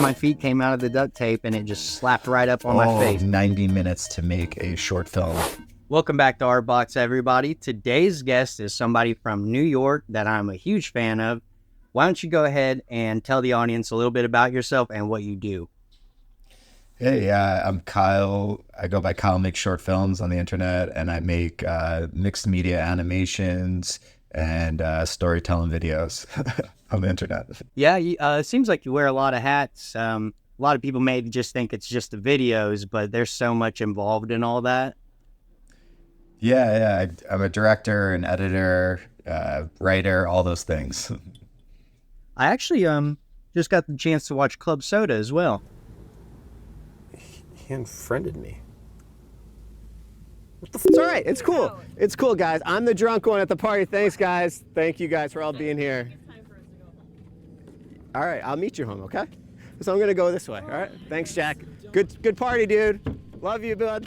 my feet came out of the duct tape and it just slapped right up on my face. 90 minutes to make a short film. Welcome back to ARTBOX, everybody. Today's guest is somebody from New York that I'm a huge fan of. Why don't you go ahead and tell the audience a little bit about yourself and what you do? Hey, I'm Kyle. I go by Kyle Makes Short Films on the internet, and I make mixed media animations and storytelling videos on the internet. Yeah, it seems like you wear a lot of hats. A lot of people may just think it's just the videos, but there's so much involved in all that. Yeah. I'm a director, an editor, writer, all those things. I actually just got the chance to watch Club Soda as well. He unfriended me. What the f? It's all right. It's cool. It's cool, guys. I'm the drunk one at the party. Thanks, guys. Thank you guys for all being here. All right, I'll meet you home, okay? So I'm gonna go this way. All right. Thanks, Jack. Good party, dude. Love you, bud.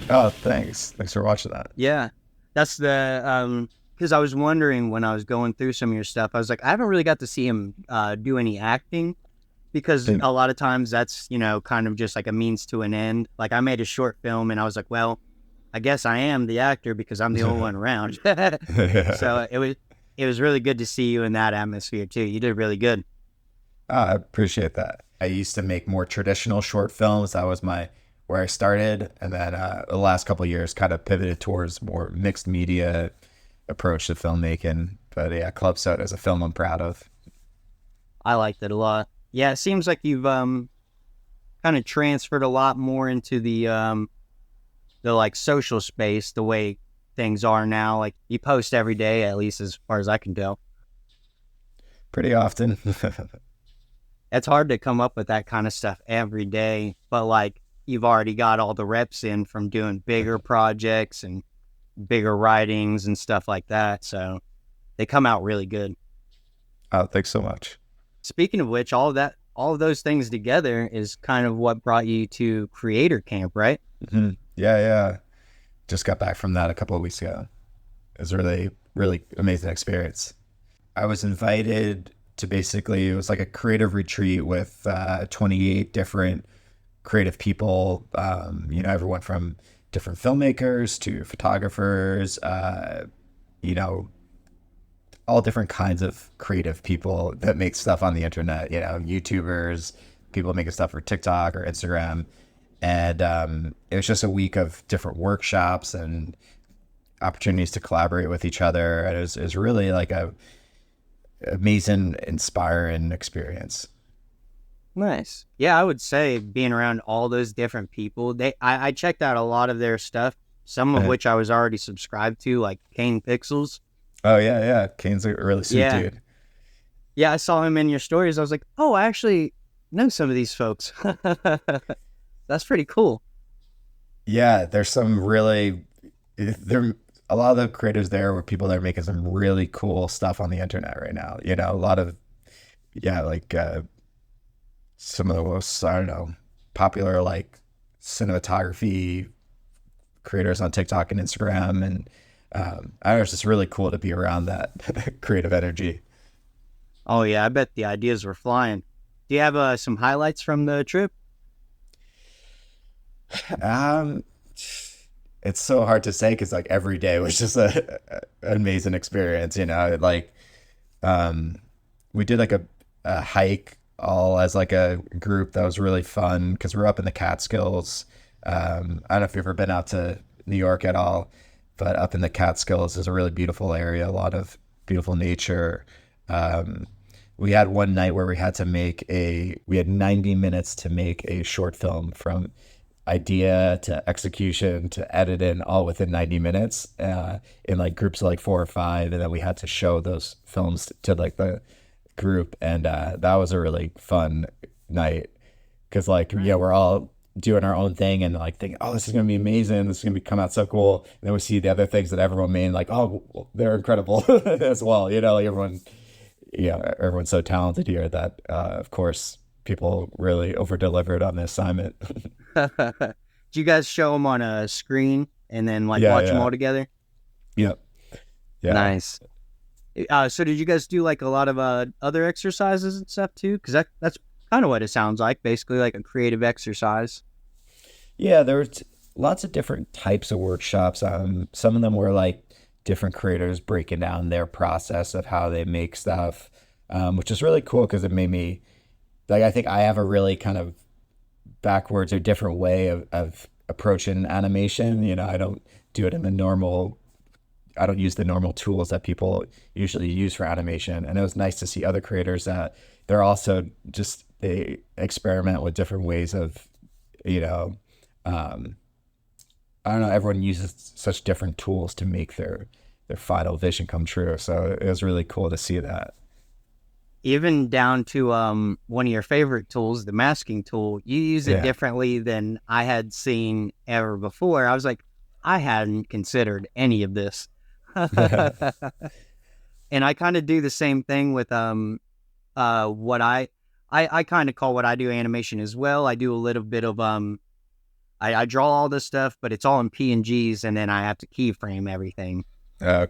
Oh, thanks. Thanks for watching that. Yeah, that's the because I was wondering when I was going through some of your stuff, I was like, I haven't really got to see him do any acting. Because a lot of times that's, kind of just like a means to an end. Like I made a short film and I was like, well, I guess I am the actor because I'm the only one around. So it was really good to see you in that atmosphere too. You did really good. I appreciate that. I used to make more traditional short films. That was where I started. And then the last couple of years kind of pivoted towards more mixed media approach to filmmaking. But yeah, Club Soda is a film I'm proud of. I liked it a lot. Yeah, it seems like you've kind of transferred a lot more into the like social space, the way things are now. Like you post every day, at least as far as I can tell. Pretty often. It's hard to come up with that kind of stuff every day, but like you've already got all the reps in from doing bigger projects and bigger writings and stuff like that. So they come out really good. Oh, thanks so much. Speaking of which, all of those things together is kind of what brought you to Creator Camp, right? Mm-hmm. Yeah. Just got back from that a couple of weeks ago. It was a really, really amazing experience. I was invited to it was like a creative retreat with 28 different creative people, everyone from different filmmakers to photographers, all different kinds of creative people that make stuff on the internet, YouTubers, people making stuff for TikTok or Instagram. And it was just a week of different workshops and opportunities to collaborate with each other. And it was really like a amazing, inspiring experience. Nice. Yeah, I would say being around all those different people, I checked out a lot of their stuff, some of which I was already subscribed to, like Kane Pixels. Oh, yeah. Kane's a really sweet dude. Yeah, I saw him in your stories. I was like, oh, I actually know some of these folks. That's pretty cool. Yeah, there's a lot of the creators there were people that are making some really cool stuff on the internet right now. A lot of, some of the most, popular like cinematography creators on TikTok and Instagram. And it's just really cool to be around that creative energy. Oh yeah, I bet the ideas were flying. Do you have some highlights from the trip? It's so hard to say because like every day was just an amazing experience. We did like a hike all as like a group that was really fun because we're up in the Catskills. I don't know if you've ever been out to New York at all, but up in the Catskills is a really beautiful area, a lot of beautiful nature. We had one night where we had 90 minutes to make a short film from idea to execution to editing all within 90 minutes in like groups of like 4 or 5. And then we had to show those films to like the group. And that was a really fun night because we're all doing our own thing and like thinking, oh, this is going to be amazing. This is going to come out so cool. And then we see the other things that everyone made like, oh, well, they're incredible as well. Everyone's so talented here that, of course, people really over-delivered on the assignment. Did you guys show them on a screen and then watch them all together? Yep. Yeah. Nice. So did you guys do like a lot of other exercises and stuff too? Because that's kind of what it sounds like, basically like a creative exercise. Yeah, there was lots of different types of workshops. Some of them were like different creators breaking down their process of how they make stuff, which is really cool because it made me like, I think I have a really kind of backwards or different way of approaching animation. You know, I don't do it in the normal, I don't use the normal tools that people usually use for animation. And it was nice to see other creators that they're also just, they experiment with different ways of, you know, I don't know, everyone uses such different tools to make their final vision come true. So it was really cool to see that. Even down to one of your favorite tools, the masking tool, you use it Yeah. differently than I had seen ever before. I was like, I hadn't considered any of this. And I kind of do the same thing with what I kind of call what I do animation as well. I do a little bit of I draw all this stuff, but it's all in PNGs, and then I have to keyframe everything.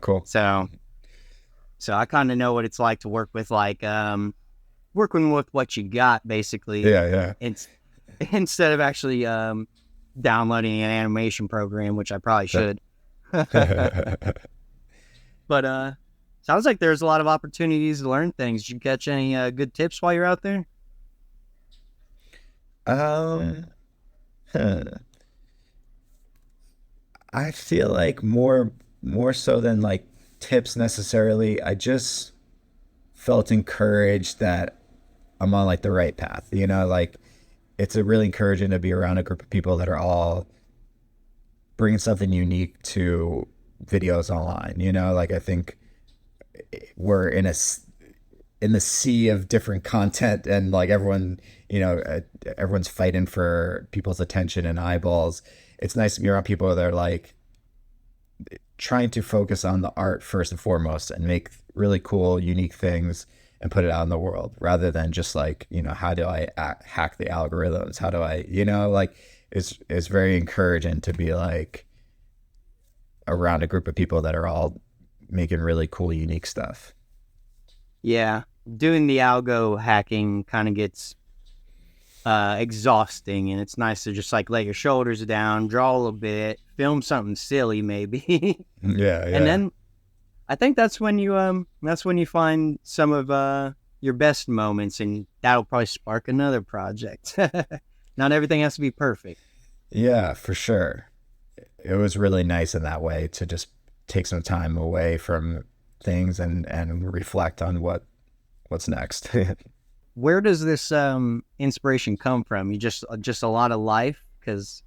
Cool. So I kind of know what it's like to work with, like working with what you got, basically. Yeah. It's instead of actually downloading an animation program, which I probably should. But sounds like there's a lot of opportunities to learn things. Did you catch any good tips while you're out there? Huh. I feel like more so than like tips necessarily, I just felt encouraged that I'm on like the right path. You know, like it's a really encouraging to be around a group of people that are all bringing something unique to videos online. You know, like I think we're in the sea of different content, and like everyone, you know, everyone's fighting for people's attention and eyeballs. It's nice to be around people that are like trying to focus on the art first and foremost and make really cool, unique things and put it out in the world, rather than just like, you know, how do I hack the algorithms? How do I, you know, like it's very encouraging to be like around a group of people that are all making really cool, unique stuff. Yeah, doing the algo hacking kind of gets exhausting, and it's nice to just like let your shoulders down, draw a little bit, film something silly maybe. Yeah. And then I think that's when you find some of your best moments, and that'll probably spark another project. Not everything has to be perfect. Yeah, for sure. It was really nice in that way to just take some time away from things and reflect on what's next. Where does this inspiration come from? You just a lot of life? Because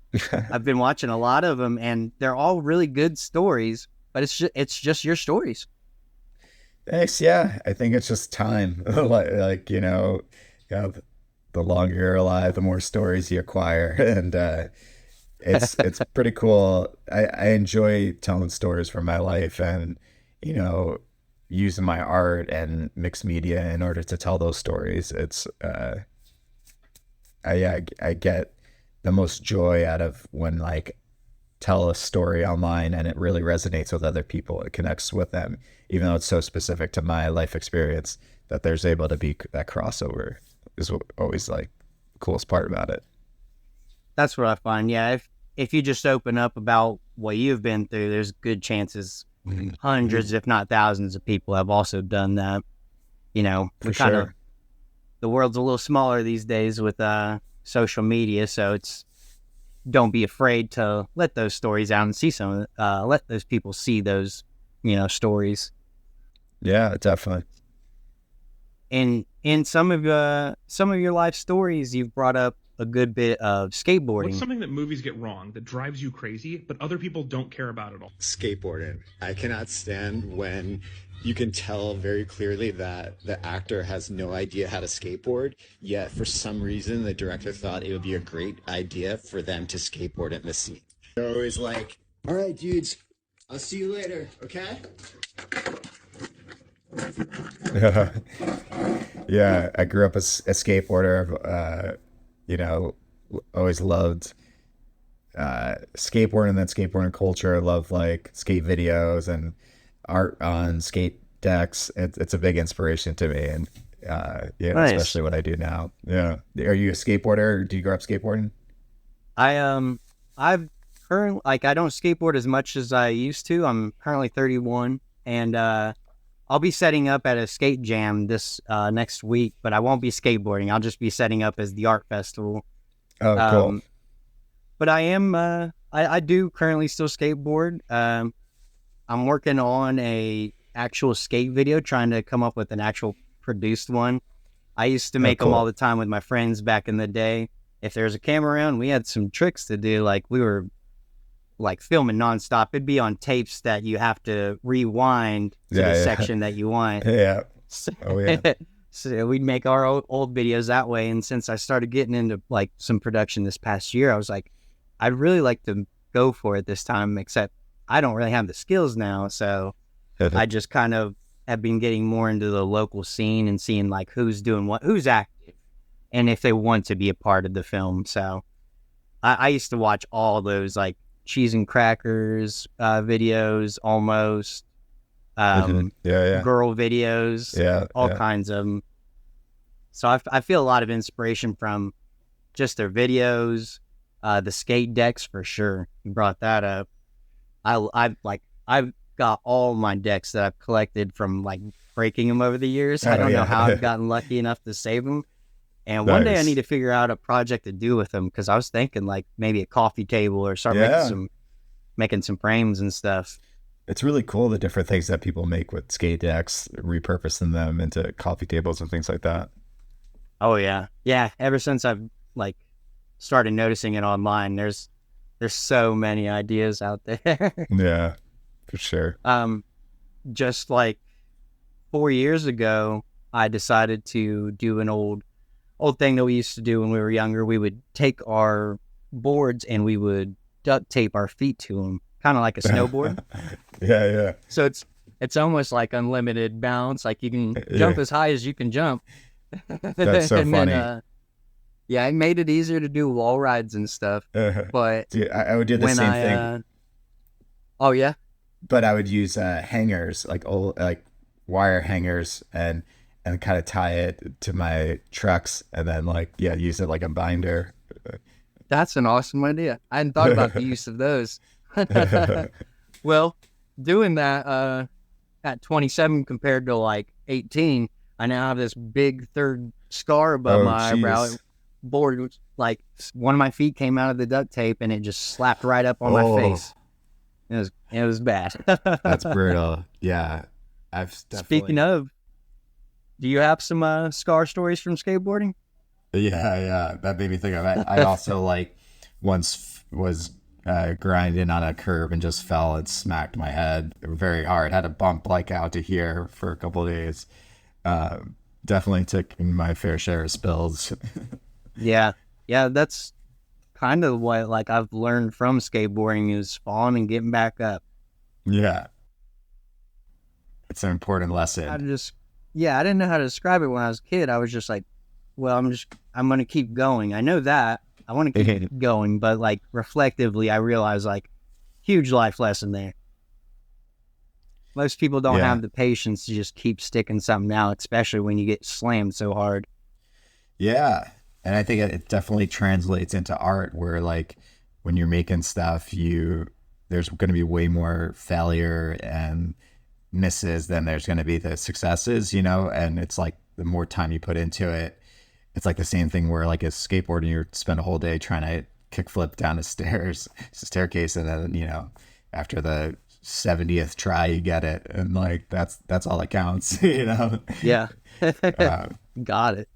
I've been watching a lot of them, and they're all really good stories, but it's just your stories. Thanks. Yeah, I think it's just time. Like, you know, the longer you're alive, the more stories you acquire, and it's pretty cool. I enjoy telling stories from my life, and you know, using my art and mixed media in order to tell those stories. It's I get the most joy out of when like tell a story online and it really resonates with other people. It connects with them, even though it's so specific to my life experience, that there's able to be that crossover is always like the coolest part about it. That's what I find. Yeah, if you just open up about what you've been through, there's good chances hundreds, if not thousands, of people have also done that. You know, For sure. The world's a little smaller these days with social media, so it's don't be afraid to let those stories out and see let those people see those, you know, stories. Yeah, definitely. And in some of your life stories, you've brought up a good bit of skateboarding. What's something that movies get wrong that drives you crazy, but other people don't care about at all? Skateboarding. I cannot stand when you can tell very clearly that the actor has no idea how to skateboard, yet for some reason the director thought it would be a great idea for them to skateboard in the scene. They're always like, all right, dudes, I'll see you later, okay? Yeah, I grew up as a skateboarder. You know, always loved skateboarding and then skateboarding culture. I love like skate videos and art on skate decks. It's a big inspiration to me, and Yeah, Nice. especially what I do now. Yeah. Are you a skateboarder, or do you grow up skateboarding? I've currently, like, I don't skateboard as much as I used to. I'm currently 31, and I'll be setting up at a skate jam this next week, but I won't be skateboarding. I'll just be setting up as the art festival. Oh, cool. But I do currently still skateboard. I'm working on a actual skate video, trying to come up with an actual produced one. I used to make them all the time with my friends back in the day. If there was a camera around, we had some tricks to do. Like, we were like filming nonstop. It'd be on tapes that you have to rewind to the section that you want. Yeah. So, Oh, yeah. so we'd make our old videos that way. And since I started getting into like some production this past year, I was like, I'd really like to go for it this time, except I don't really have the skills now. So I just kind of have been getting more into the local scene and seeing like who's doing what, who's active, and if they want to be a part of the film. So I used to watch all those like cheese and crackers videos, almost girl videos, all kinds of them. So I feel a lot of inspiration from just their videos, the skate decks for sure. You brought that up. I've got all my decks that I've collected from like breaking them over the years. I don't know how I've gotten lucky enough to save them. And one day I need to figure out a project to do with them, because I was thinking like maybe a coffee table or start making some frames and stuff. It's really cool, the different things that people make with skate decks, repurposing them into coffee tables and things like that. Oh yeah. Yeah. Ever since I've like started noticing it online, there's so many ideas out there. Yeah, for sure. Just like 4 years ago, I decided to do an old thing that we used to do when we were younger. We would take our boards and we would duct tape our feet to them, kind of like a snowboard. Yeah. So it's almost like unlimited balance. Like you can jump as high as you can jump. That's so funny. Then, it made it easier to do wall rides and stuff. But dude, I would do the same thing. Oh yeah. But I would use hangers, like old wire hangers, and kind of tie it to my trucks, and then use it like a binder. That's an awesome idea. I hadn't thought about the use of those. Well, doing that at 27 compared to like 18, I now have this big third scar above my eyebrow. Board, like one of my feet came out of the duct tape and it just slapped right up on my face. It was bad. That's brutal. Yeah. Speaking of, do you have some scar stories from skateboarding? Yeah. That made me think of it. I also once was grinding on a curb and just fell and smacked my head very hard. Had a bump out to here for a couple of days. Definitely took my fair share of spills. Yeah, that's kind of what I've learned from skateboarding is falling and getting back up. Yeah, it's an important lesson. I didn't know how to describe it when I was a kid. I was just like, well, I'm gonna keep going. I know that I want to keep going, but reflectively, I realize huge life lesson there. Most people don't have the patience to just keep sticking something out, especially when you get slammed so hard. Yeah. And I think it definitely translates into art where when you're making stuff, there's going to be way more failure and misses than there's going to be the successes, and it's the more time you put into it, it's the same thing where a skateboarding, you spend a whole day trying to kickflip down a staircase. And then, after the 70th try, you get it. And that's all that counts, Yeah. Got it.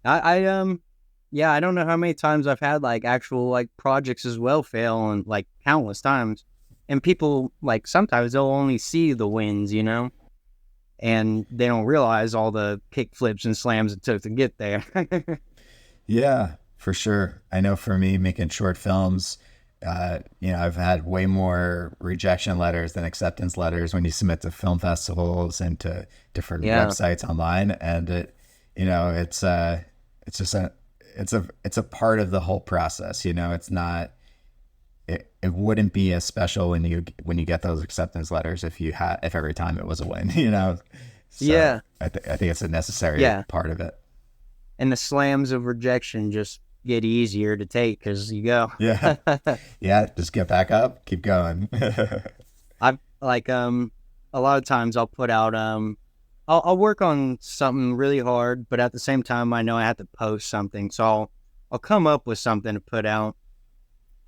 I don't know how many times I've had actual projects as well fail, and countless times, and people sometimes they'll only see the wins, and they don't realize all the kick flips and slams it took to get there. Yeah, for sure. I know for me making short films, I've had way more rejection letters than acceptance letters when you submit to film festivals and to different websites online, and it's a part of the whole process. It's not, it wouldn't be as special when you get those acceptance letters if every time it was a win, So Yeah. I think it's a necessary Yeah. part of it. And the slams of rejection just get easier to take because you go. Yeah. Yeah. Just get back up, keep going. I've like a lot of times I'll put out I'll work on something really hard, but at the same time I know I have to post something, so I'll come up with something to put out,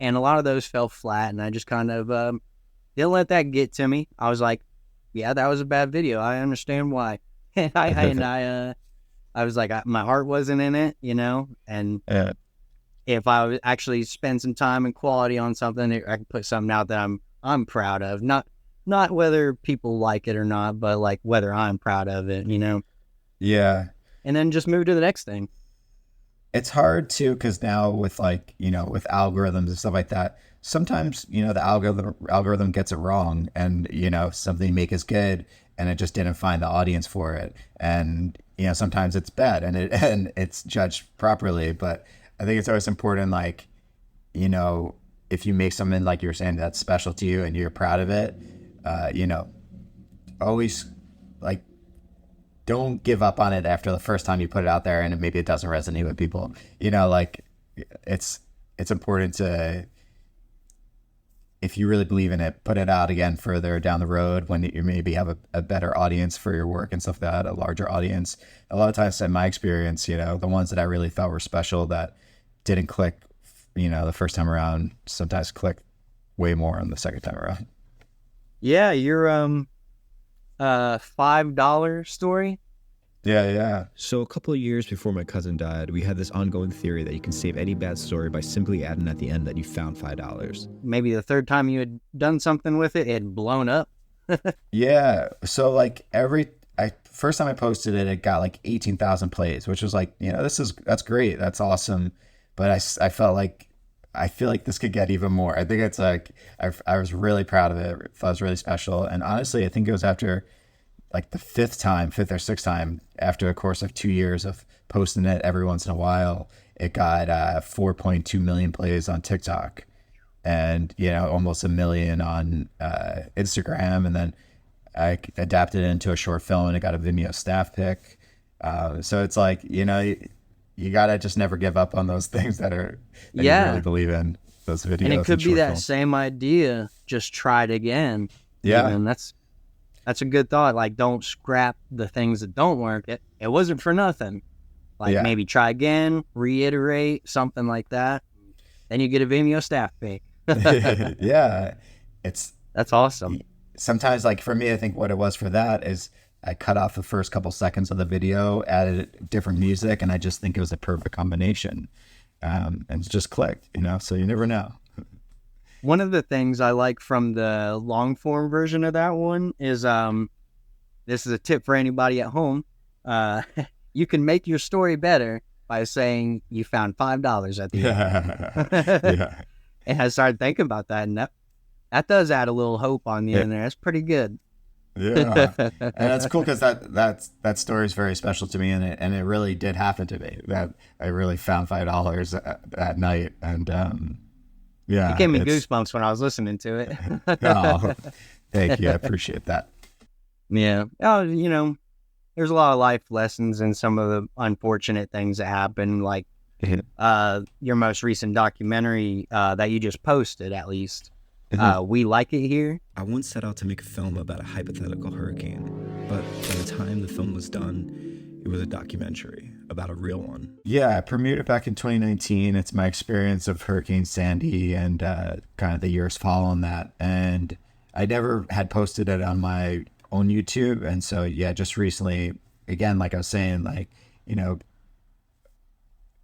and a lot of those fell flat, and I just kind of didn't let that get to me. I was like, yeah, that was a bad video. I understand why. I was like, my heart wasn't in it, you know, and Yeah. if I would actually spend some time and quality on something, I can put something out that I'm proud of. Not whether people like it or not, but like whether I'm proud of it, you know? Yeah. And then just move to the next thing. It's hard too, because now with like, you know, with algorithms and stuff like that, sometimes, you know, the algorithm gets it wrong, and, you know, something you make is good and it just didn't find the audience for it. And, you know, sometimes it's bad and it's judged properly. But I think it's always important, like, you know, if you make something like you're saying that's special to you and you're proud of it, you know, always like, don't give up on it after the first time you put it out there and maybe it doesn't resonate with people. You know, like it's important to, if you really believe in it, put it out again further down the road when you maybe have a better audience for your work and stuff like that, a larger audience. A lot of times in my experience, you know, the ones that I really felt were special that didn't click, you know, the first time around, sometimes click way more on the second time around. Yeah, your $5 story. Yeah. So a couple of years before my cousin died, we had this ongoing theory that you can save any bad story by simply adding at the end that you found $5. Maybe the third time you had done something with it, it had blown up. Yeah. So like first time I posted it, it got like 18,000 plays, which was like, you know, that's great. That's awesome. But I felt like, I feel like this could get even more. I think it's like, I was really proud of it. It was really special. And honestly, I think it was after like the fifth or sixth time, after a course of 2 years of posting it every once in a while, it got 4.2 million plays on TikTok, and, you know, almost 1 million on Instagram. And then I adapted it into a short film and it got a Vimeo staff pick. So it's like, you know, you gotta just never give up on those things that you really believe in, those videos. And it could be that films. same idea, just try it again. Yeah. And that's a good thought. Like, don't scrap the things that don't work. It wasn't for nothing. Like, maybe try again, reiterate, something like that. Then you get a Vimeo staff pick. Yeah. That's awesome. Sometimes, like for me, I think what it was for that is I cut off the first couple seconds of the video, added different music, and I just think it was a perfect combination. And it just clicked, you know, so you never know. One of the things I like from the long form version of that one is, this is a tip for anybody at home. You can make your story better by saying you found $5 at the end. Yeah. And I started thinking about that, and that does add a little hope on the end there. That's pretty good. Yeah. And that's cool because that story is very special to me, and it really did happen to me. That I really found $5 that night, and yeah, It gave me goosebumps when I was listening to it. Oh, thank you. I appreciate that. Yeah. Oh, you know, there's a lot of life lessons in some of the unfortunate things that happen, like your most recent documentary that you just posted, at least. We Like It Here. I once set out to make a film about a hypothetical hurricane, but by the time the film was done, it was a documentary about a real one. Yeah, I premiered it back in 2019. It's my experience of Hurricane Sandy and kind of the years following that. And I never had posted it on my own YouTube. And so, yeah, just recently, again, like I was saying, like, you know,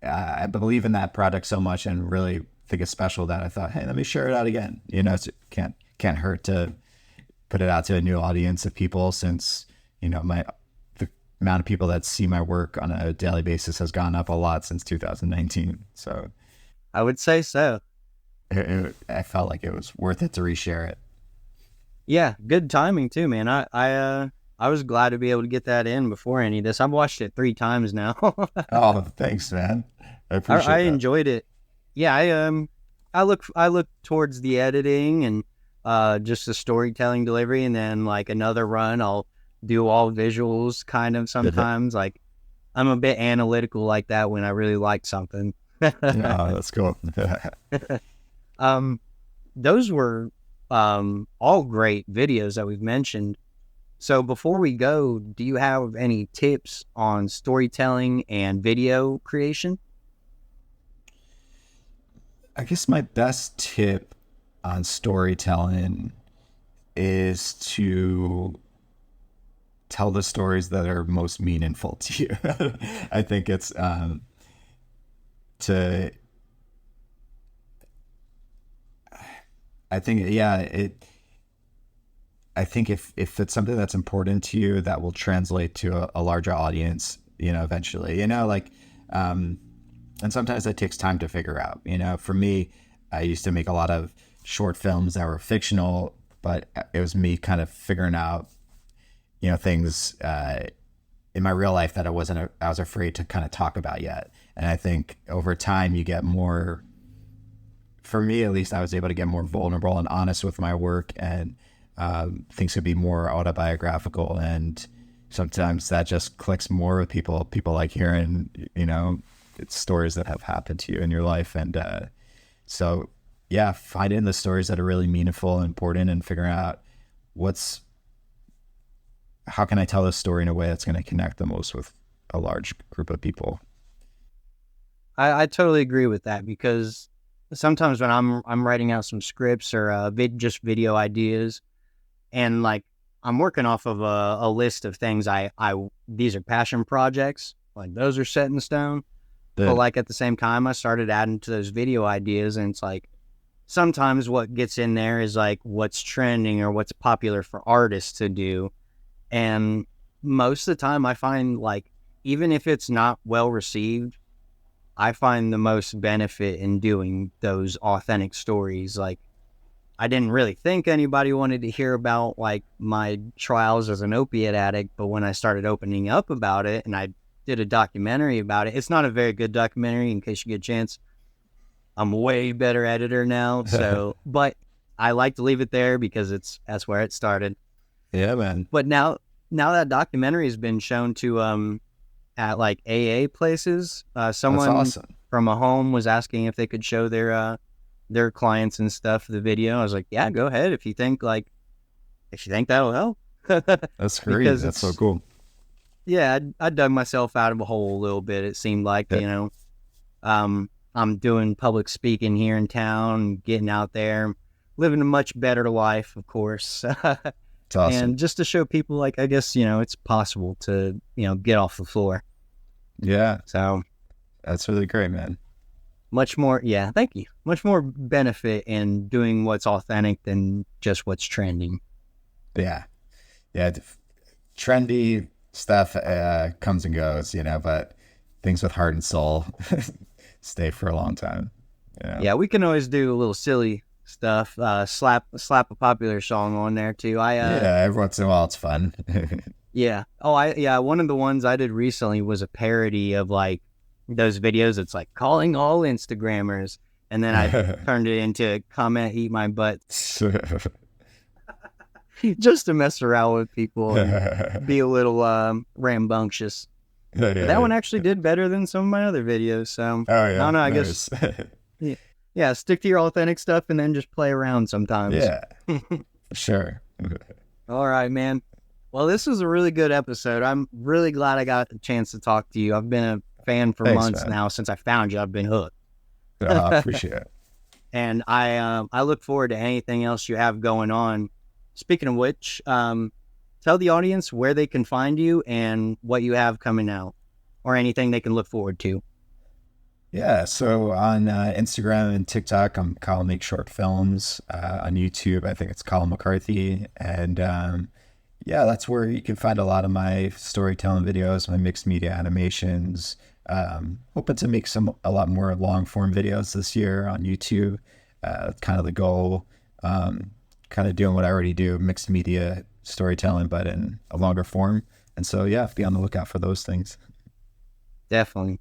I believe in that product so much and really think it's special that I thought, hey, let me share it out again. You know, it can't hurt to put it out to a new audience of people, since, you know, the amount of people that see my work on a daily basis has gone up a lot since 2019. So I would say so. I felt like it was worth it to reshare it. Yeah, good timing too, man. I was glad to be able to get that in before any of this. I've watched it 3 times now. Oh, thanks, man. I appreciate I that. enjoyed it. Yeah, I look towards the editing and just the storytelling delivery, and then like another run I'll do all visuals kind of sometimes. Like I'm a bit analytical like that when I really like something. Oh, that's cool. Those were all great videos that we've mentioned. So before we go, do you have any tips on storytelling and video creation? I guess my best tip on storytelling is to tell the stories that are most meaningful to you. I think it's I think if it's something that's important to you, that will translate to a larger audience, eventually, and sometimes that takes time to figure out. For me, I used to make a lot of short films that were fictional, but it was me kind of figuring out, things in my real life that I was afraid to kind of talk about yet. And I think over time you get more, for me at least, I was able to get more vulnerable and honest with my work, and things could be more autobiographical. And sometimes that just clicks more with people. People like hearing, it's stories that have happened to you in your life. And so, yeah, finding the stories that are really meaningful and important, and figuring out how can I tell this story in a way that's going to connect the most with a large group of people. I totally agree with that, because sometimes when I'm writing out some scripts or just video ideas, and like I'm working off of a list of things these are passion projects, like those are set in stone. But like at the same time, I started adding to those video ideas, and it's like sometimes what gets in there is like what's trending or what's popular for artists to do. And most of the time I find, like, even if it's not well received, I find the most benefit in doing those authentic stories. Like, I didn't really think anybody wanted to hear about like my trials as an opiate addict, but when I started opening up about it and I did a documentary about it, it's not a very good documentary, in case you get a chance. I'm a way better editor now, so but I like to leave it there because that's where it started. Yeah, man. But now that documentary has been shown to at like AA places. Someone awesome. From a home was asking if they could show their clients and stuff the video. I was like, yeah, go ahead if you think that'll help. That's great. That's so cool. Yeah, I dug myself out of a hole a little bit. It seemed like, I'm doing public speaking here in town, getting out there, living a much better life, of course. It's awesome. And just to show people, like, I guess, it's possible to, get off the floor. Yeah. So that's really great, man. Much more, yeah, thank you. Much more benefit in doing what's authentic than just what's trending. Yeah. Yeah. Trendy stuff comes and goes, but things with heart and soul stay for a long time. Yeah, we can always do a little silly stuff. Slap a popular song on there too. Yeah, every once in a while it's fun. Yeah. One of the ones I did recently was a parody of like those videos. It's like calling all Instagrammers, and then I turned it into comment eat my butt. Just to mess around with people and be a little rambunctious. That one actually did better than some of my other videos. So I don't know, I guess yeah, stick to your authentic stuff and then just play around sometimes. Yeah, sure. All right, man. Well, this was a really good episode. I'm really glad I got the chance to talk to you. I've been a fan for months now. Since I found you, I've been hooked. I appreciate it. And I look forward to anything else you have going on. Speaking of which, tell the audience where they can find you and what you have coming out, or anything they can look forward to. Yeah, so on Instagram and TikTok, I'm Kyle Make Short Films. On YouTube, I think it's Kyle McCarthy. And yeah, that's where you can find a lot of my storytelling videos, my mixed media animations. Hoping to make a lot more long form videos this year on YouTube. Kind of the goal. Kind of doing what I already do, mixed media storytelling, but in a longer form. And so, yeah, be on the lookout for those things. Definitely,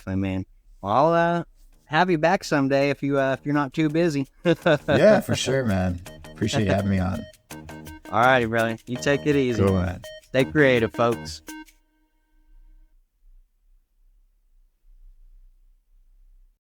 man. Well, I'll have you back someday if you're not too busy. Yeah, for sure, man. Appreciate you having me on. All righty, brother. You take it easy. Cool, man. Stay creative, folks.